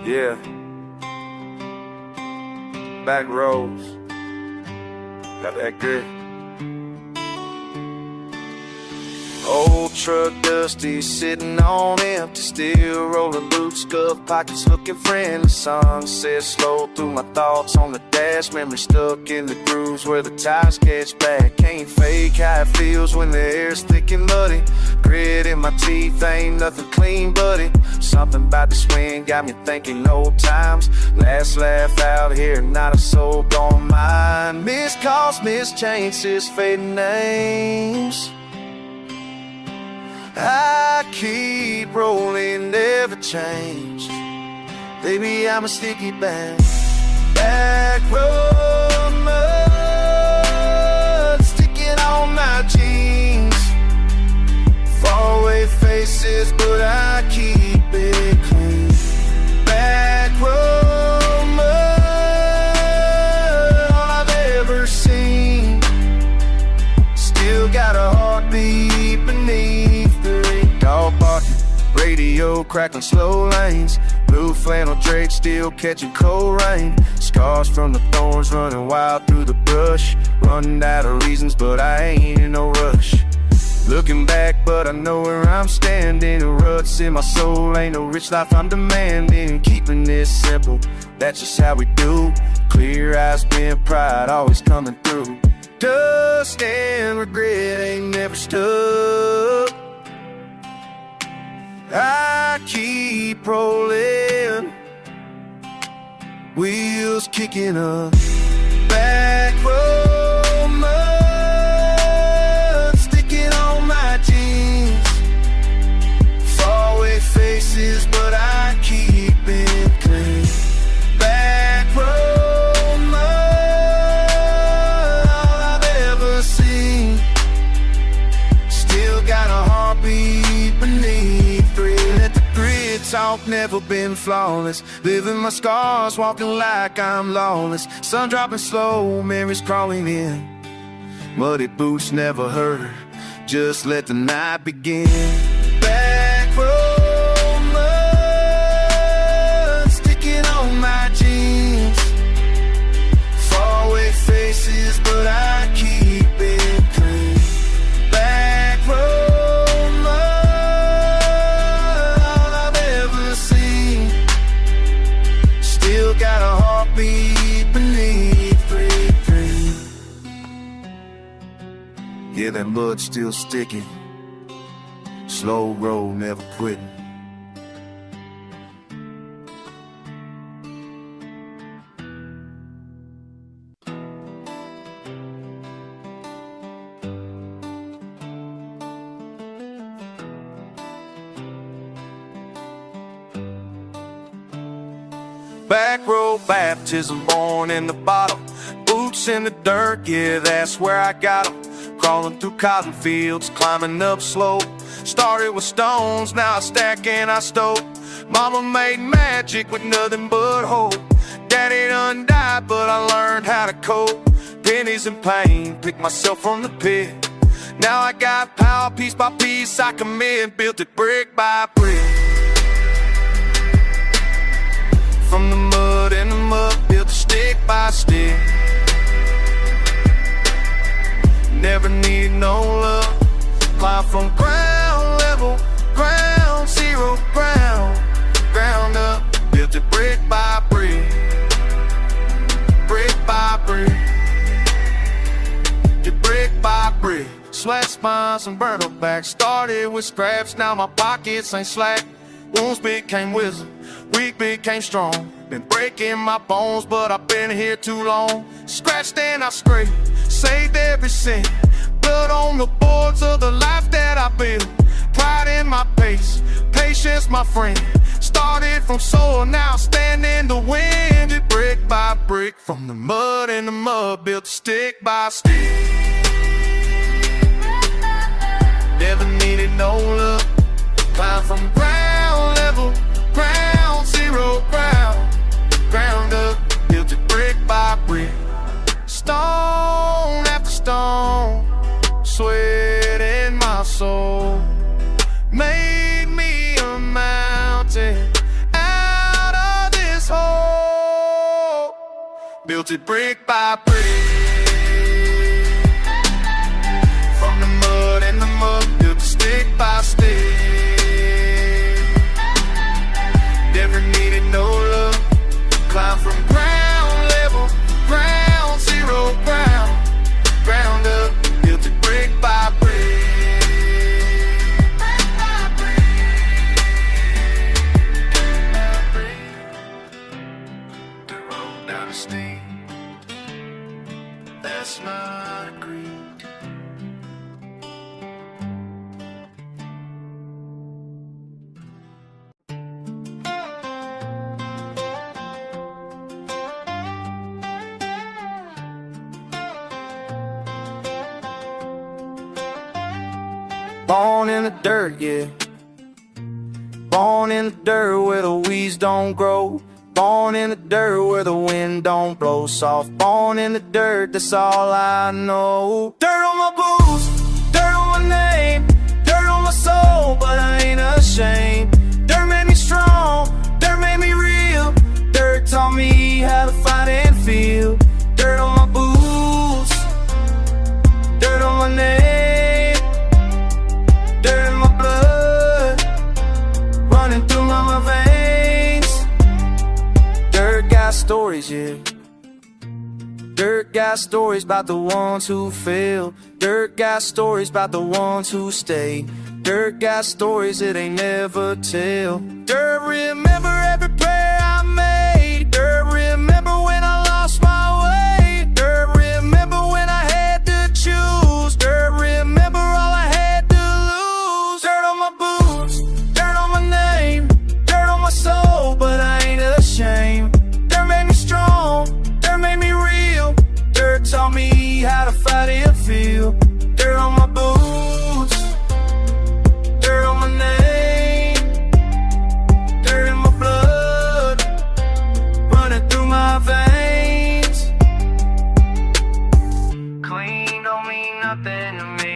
Yeah. Back rows. Got that grit. Old truck dusty, sitting on empty, still rolling boots, scuffed pockets, looking friendly. Sunset slow through my thoughts on the dash, memory stuck in the grooves where the tires catch back. Can't fake how it feels when the air's thick and muddy. Grit in my teeth, ain't nothing clean, buddy. Something about this wind got me thinking old times. Last laugh out here, not a soul gone mind. Missed calls, missed chances, fading names. I keep rolling, never changed. Baby, I'm a sticky band. Back road mud sticking on my jeans. Faraway faces, but I keep it clean. Back road mud, all I've ever seen. Still got a heartbeat beneath. Dog barking, radio crackling slow lanes. Blue flannel drapes still catching cold rain. Scars from the thorns running wild through the brush. Running out of reasons, but I ain't in no rush. Looking back, but I know where I'm standing. Ruts in my soul, ain't no rich life I'm demanding. Keeping this simple, that's just how we do. Clear eyes, been pride, always coming through. Dust and regret ain't never stuck. I keep rolling, wheels kicking up. Back road mud sticking on my jeans. Faraway faces, but I keep it clean. Back road mud, all I've ever seen. Still got a heartbeat beneath. Let the grid talk, never been flawless. Living my scars, walking like I'm lawless. Sun dropping slow, memories crawling in. Muddy boots never hurt, just let the night begin. Back road mud sticking on my jeans. Faraway faces, but I keep it clean. Back road, got a heartbeat beneath 3-3. Yeah, that mud's still sticking. Slow roll, never quitting. Back row baptism, born in the bottom. Boots in the dirt, yeah, that's where I got them. Crawling through cotton fields, climbing up slope. Started with stones, now I stack and I stoke. Mama made magic with nothing but hope. Daddy done died, but I learned how to cope. Pennies and pain, picked myself from the pit. Now I got power, piece by piece, I commit. Built it brick by brick. From the mud and the mud, built it stick by stick. Never need no love. Climb from ground level, ground zero, ground up. Built it brick by brick, brick by brick, brick by brick. Sweat spines and burnt up back. Started with scraps, now my pockets ain't slack. Wounds became wisdom, weak became strong. Been breaking my bones, but I've been here too long. Scratched and I scraped, saved every cent. Blood on the boards of the life that I built. Pride in my pace, patience my friend. Started from soil, now stand in the wind. It brick by brick, from the mud and the mud, built stick by stick. Never needed no love. Climb from ground level, ground zero, ground up. Built it brick by brick, stone after stone. Sweat in my soul made me a mountain out of built it brick by brick. From the mud and the mud, built it stick by stick. Never needed no love. Climb from ground level, ground zero, ground up, built it brick by brick. The road down the steep, that's my creed. Born in the dirt, yeah. Born in the dirt where the weeds don't grow. Born in the dirt where the wind don't blow soft. Born in the dirt, that's all I know. Dirt on my boots, dirt on my name, dirt on my soul, but I ain't ashamed. Dirt made me strong, dirt made me real. Dirt taught me how to fight and feel. Dirt on my boots, dirt on my name, dirt in my blood, running through my veins. Dirt got stories, yeah. Dirt got stories about the ones who fail. Dirt got stories about the ones who stay. Dirt got stories that they never tell. Dirt remember every prayer I made. Dirt remember when I lost my way. Dirt remember when I had to choose. Dirt remember all I had to lose. Dirt on my boots, dirt on my name, dirt on my soul, but I ain't ashamed. Dirt made me strong, dirt made me real. Dirt taught me how to fight and feel. Dirt on my boots, dirt on my name, dirt in my blood, running through my veins. Clean don't mean nothing to me.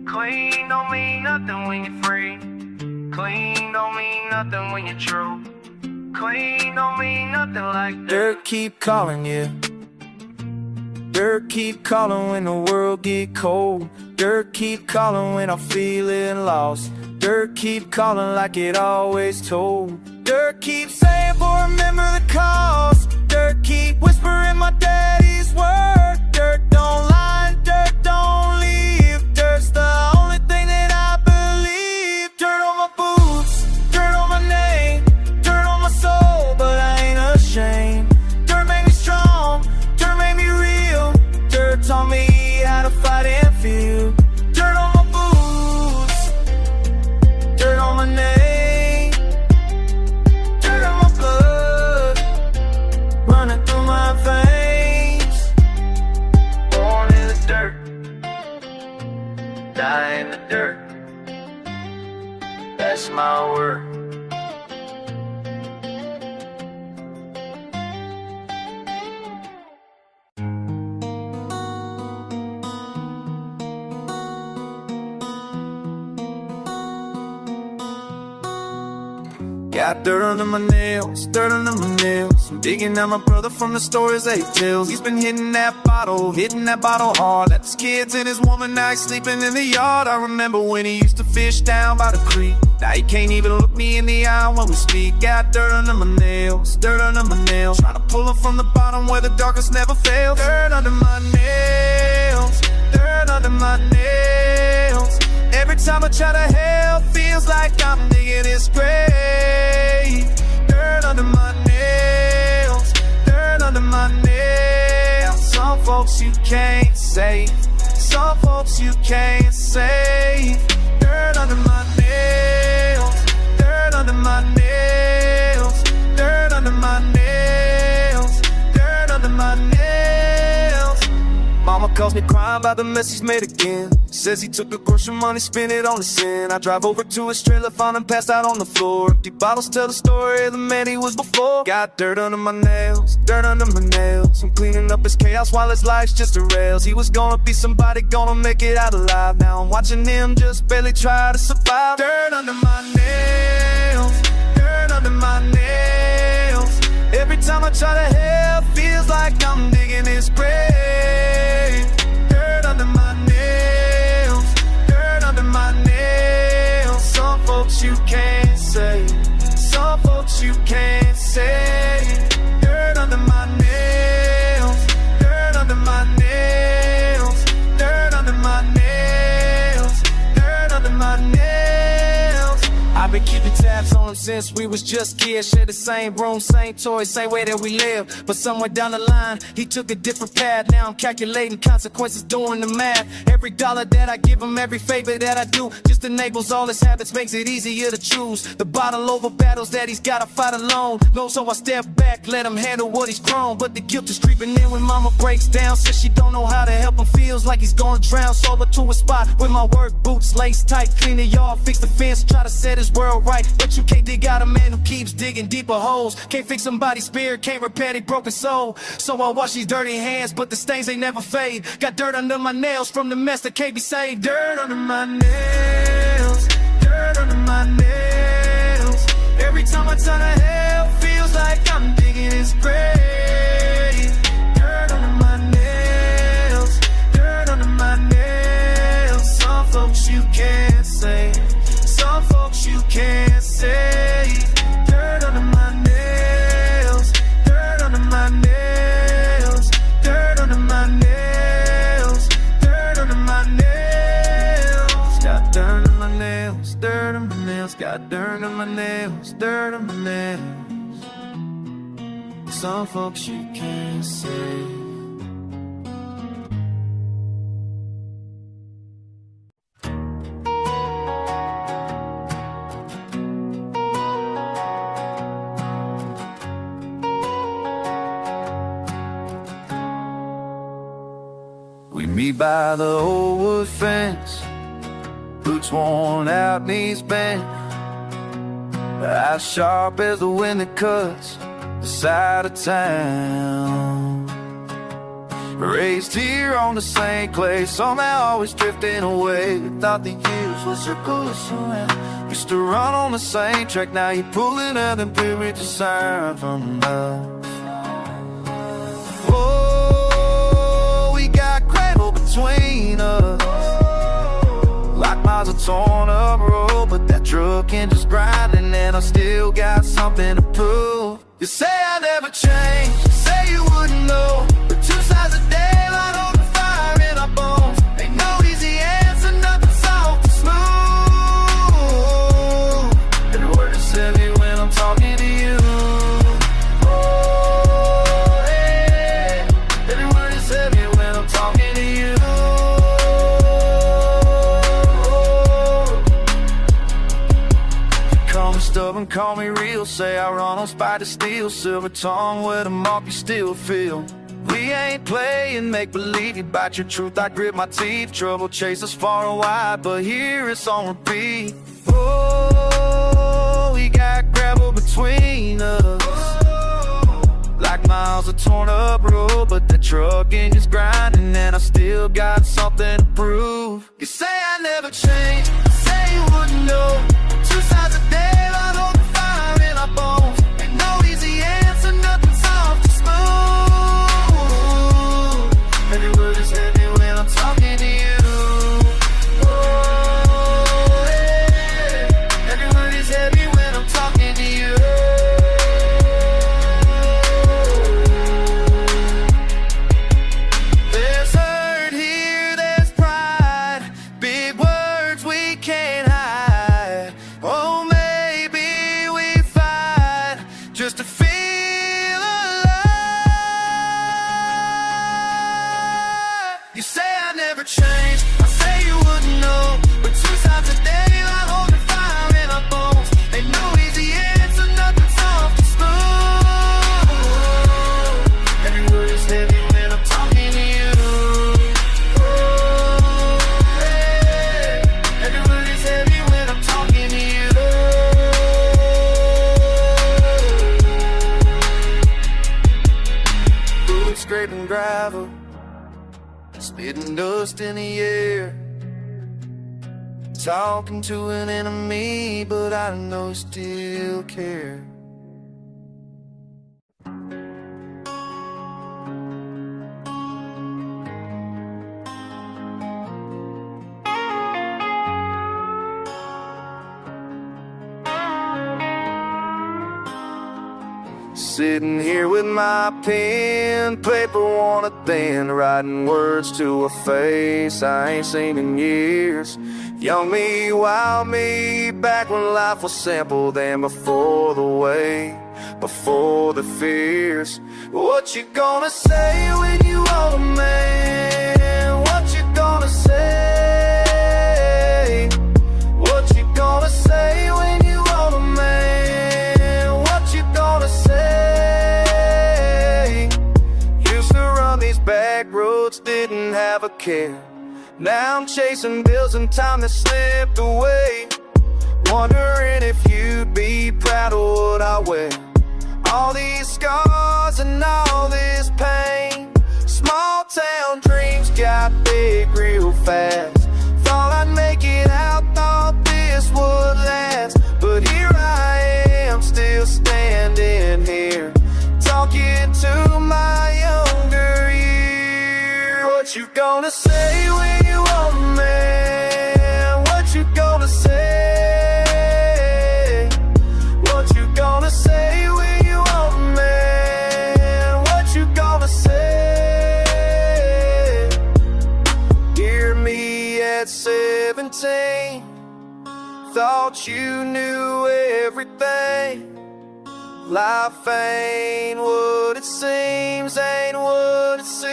Clean don't mean nothing when you're free. Clean don't mean nothing when you're true. Clean don't mean nothing like that. Dirt keep calling you. Dirt keep calling when the world get cold. Dirt keep calling when I'm feeling lost. Dirt keep calling like it always told. Dirt keep saying, boy, remember the cost. Dirt keep whispering my daddy's word. Dirt don't lie, dirt don't leave. Dirt's the only thing that I believe. Dirt on my boots, dirt on my name, dirt on my soul, but I ain't ashamed. Dirt made me strong, dirt made me real. Dirt taught me how to fight and feel. Dirt on my boots, dirt on my name, dirt on my blood, running through my veins. Born in the dirt, die in the dirt, that's my word. Got dirt under my nails, dirt under my nails. I'm digging out my brother from the stories that he tells. He's been hitting that bottle hard. Left his kids and his woman, now he's sleeping in the yard. I remember when he used to fish down by the creek. Now he can't even look me in the eye when we speak. Got dirt under my nails, dirt under my nails. Trying to pull him from the bottom where the darkest never fails. Dirt under my nails, dirt under my nails. Every time I try to help, feels like I'm digging his grave. Dirt under my nails, dirt under my nails. Some folks you can't save, some folks you can't save. Dirt under my nails, dirt under my nails, dirt under my nails, dirt under my nails. Mama calls me crying about the mess he's made again. Says he took the grocery money, spent it on his sin. I drive over to his trailer, found him passed out on the floor. Empty bottles tell the story of the man he was before. Got dirt under my nails, dirt under my nails. I'm cleaning up his chaos while his life's just a rails. He was gonna be somebody, gonna make it out alive. Now I'm watching him just barely try to survive. Dirt under my nails, dirt under my nails. Every time I try to help, feels like I'm you can't say. Dirt under my nails, dirt under my nails, dirt under my nails, dirt under my nails. I've been keeping tabs on him since we was just kids. Share the same room, same toys, same way that we live. But somewhere down the line, he took a different path. Now I'm calculating consequences, doing the math. Every dollar that I give him, every favor that I do, just enables all his habits, makes it easier to choose. The battle over battles that he's gotta fight alone. No, so I step back, let him handle what he's grown. But the guilt is creeping in when mama breaks down. Says she don't know how to help him, feels like he's gonna drown. Solo to a spot with my work boots laced tight. Clean the yard, fix the fence, try to set his world right. But you can't dig out a man who keeps digging deeper holes. Can't fix somebody's spirit, can't repair their broken soul. So I wash these dirty hands, but the stains ain't never fade. Got dirt under my nails from the mess that can't be saved. Dirt under my nails, dirt under my nails. Every time I turn to hell, feels like I'm digging his grave. Dirt under my nails, dirt under my nails. Some folks you can't save, some folks you can't save. Dirt under my nails, dirt under my nails, dirt under my nails, dirt under my nails. Got dirt on my nails, dirt on my nails, got dirt on my nails, dirt on my nails. Some folks you can't save. We meet by the old wood fence, boots worn out, knees bent, eyes sharp as the wind that cuts the side of town. Raised here on the same clay, somehow always drifting away. Thought the years would circle us around. Used to run on the same track, now you're pulling out and period to sound from love. Between us, like miles of torn up road, but that truck engine's grinding, and I still got something to prove. You say I never change, you say you wouldn't know, but two sides of daylight on the fire in our bones. Ain't no easy answer, nothing soft and smooth. Every word is heavy when I'm talking to you. Oh, hey, every word is heavy when I'm talking to you. Stubborn, call me real, say I run on spite of steel. Silver tongue with a mark you still feel. We ain't playing make-believe, you bite your truth, I grit my teeth. Trouble chases far and wide, but here it's on repeat. Oh, we got gravel between us, like miles of torn up road, but the truck engine's grinding, and I still got something to prove. You say I never change, say you wouldn't know. Two sides of daylight on the fire in our bones. Ain't no easy answer, nothing soft and smooth. Every word is heavy when I'm talking to you. Oh, hey. Every word is heavy when I'm talking to you. There's hurt here, there's pride, big words we can't hide. Oh, maybe we fight just to feel alive. You say I never change, I say you wouldn't know, but two sides of daylight holding fire in our bones. Ain't no easy answer, nothing soft and smooth. Every word is heavy when I'm talking to you. Oh, hey. Every word is heavy when I'm talking to you. Scraping gravel, spitting dust in the air, talking to an enemy, but I know you still care. Sitting here with my pen, paper on a thin, writing words to a face I ain't seen in years. Young me, wild me, back when life was simple, then before the way, before the fears. What you gonna say when you old a man? What you gonna say? What you gonna say when you old a man? What you gonna say? Used to run these back roads, didn't have a care. Now I'm chasing bills and time that slipped away. Wondering if you'd be proud of what I wear. All these scars and all this pain. Small town dreams got big real fast. Thought I'd make it out, thought this would last. But here I am, still standing here, talking to my younger year. What you gonna say when you old man? What you gonna say? What you gonna say when you old man? What you gonna say? Dear me at 17, thought you knew everything. Life ain't what it seems, ain't what it seems.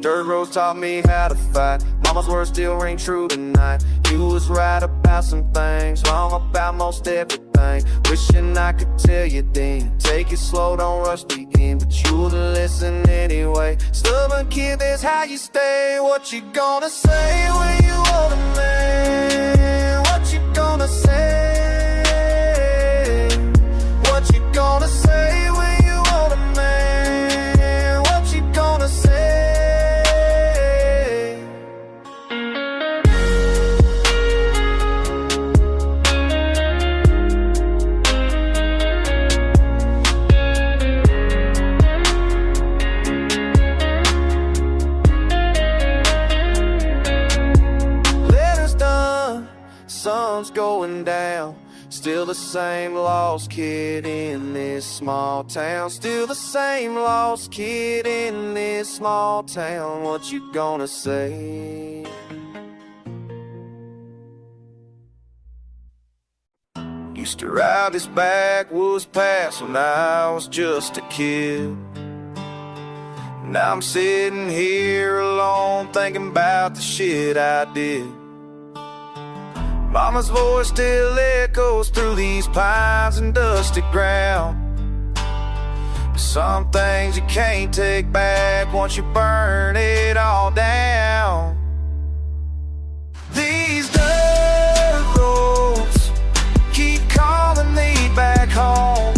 Dirt roads taught me how to fight. Mama's words still ring true tonight. You was right about some things, wrong about most everything. Wishing I could tell you then, take it slow, don't rush the end. But you wouldn't listen anyway. Stubborn kid, that's how you stay. What you gonna say when you older man? What you gonna say? What you gonna say when you older man? What you gonna say? Letters done, sun's going down. Still the same lost kid in this small town. Still the same lost kid in this small town. What you gonna say? Used to ride this backwoods pass when I was just a kid. Now I'm sitting here alone thinking about the shit I did. Mama's voice still echoes through these pines and dusty ground. Some things you can't take back once you burn it all down. These dirt roads keep calling me back home,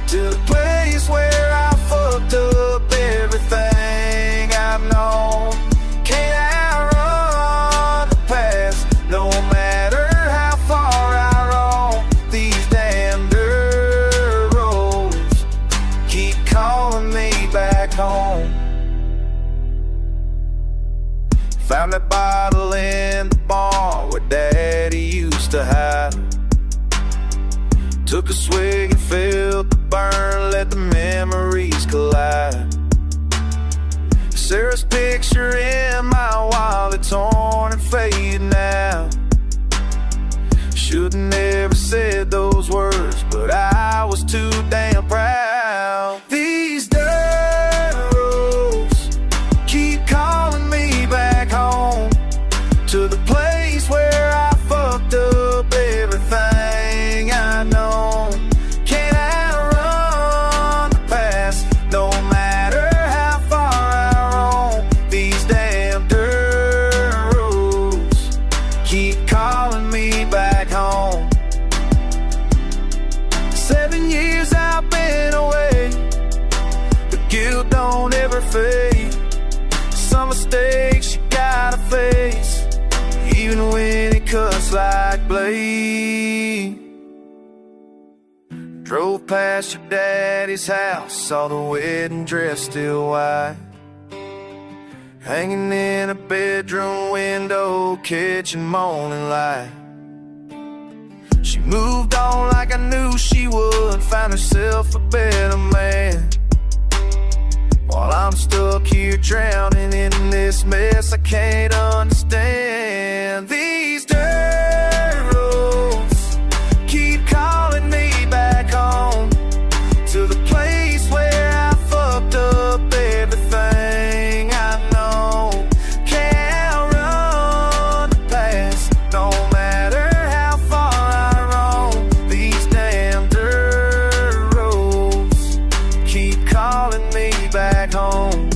to the place where I fucked up everything I've known. Can't outrun the past, no matter how far I roam. These damn dirt roads keep calling me back home. Found that bottle in the barn where Daddy used to hide. Took a swig and felt the burn, let the memories collide. Sarah's picture in my wallet, torn and faded now. Should've never said those words, but I was too damn proud. These dirt roads keep calling me back home, to the place where I fucked up everything I know. Can't outrun the past, no matter how far I roam. These damn dirt roads keep calling me back home. 7 years I've been away, the guilt don't ever fade. Some mistakes you gotta face, even when it cuts like blade. Drove past your daddy's house, saw the wedding dress still white, hanging in a bedroom window, catching morning light. She moved on like I knew she would, find herself a better man. While I'm stuck here drowning in this mess I can't understand. These dirt roads keep calling me back home, to the place where I fucked up everything I know. Can't run the past, no matter how far I roam. These damn dirt roads keep calling me back home.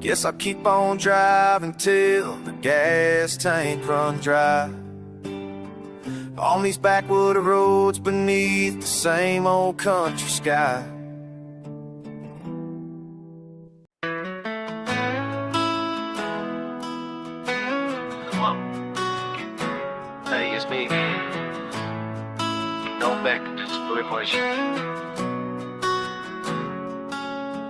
Guess I'll keep on driving till the gas tank runs dry. On these backwood roads beneath the same old country sky. Come on. Hey, it's me. No back to this question.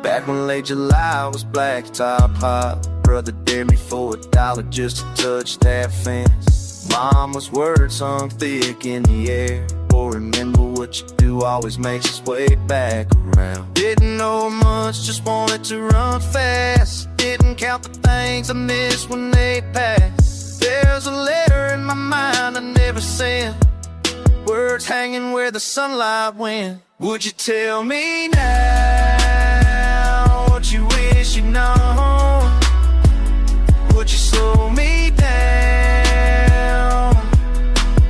Back when late July was black top hot, brother dared me for $1 just to touch that fence. Mama's words hung thick in the air. Boy, remember what you do always makes its way back around. Didn't know much, just wanted to run fast. Didn't count the things I missed when they passed. There's a letter in my mind I never sent, words hanging where the sunlight went. Would you tell me now what you wish you know? Would you slow me down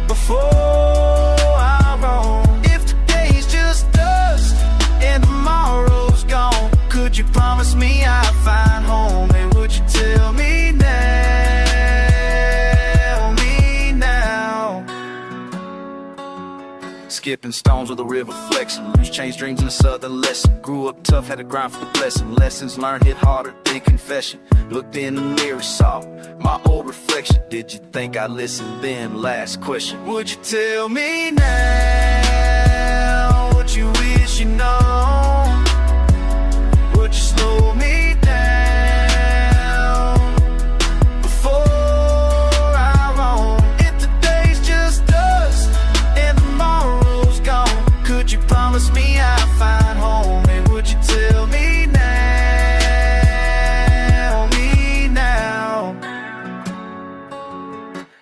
before I roam? If today's just dust and tomorrow's gone, could you promise me I'd find home? And would you tell me now, Skipping stones with a river flexing, loose change dreams in a southern lesson. Grew up tough, had to grind for the blessing. Lessons learned hit harder than confession. Looked in the mirror, saw my old reflection. Did you think I listened then? Last question. Would you tell me now what you wish you know? Would you slow me down before I roam? If today's just dust and tomorrow's gone, could you promise me I'd find home? And would you tell me now,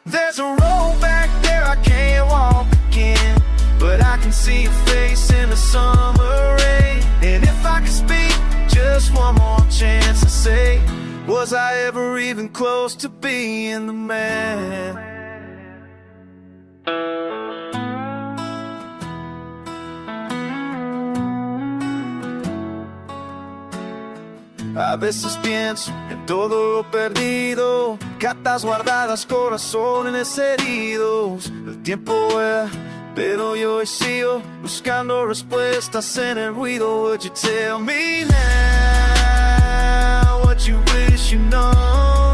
There's a road back there I can't walk again, but I can see your face in the summer rain. And if I could speak just one more chance to say, was I ever even close to being the man? A veces pienso en todo lo perdido, cartas guardadas, corazones heridos. El tiempo vuela, pero yo sigo buscando respuestas en el ruido. Would you tell me now what you wish you know?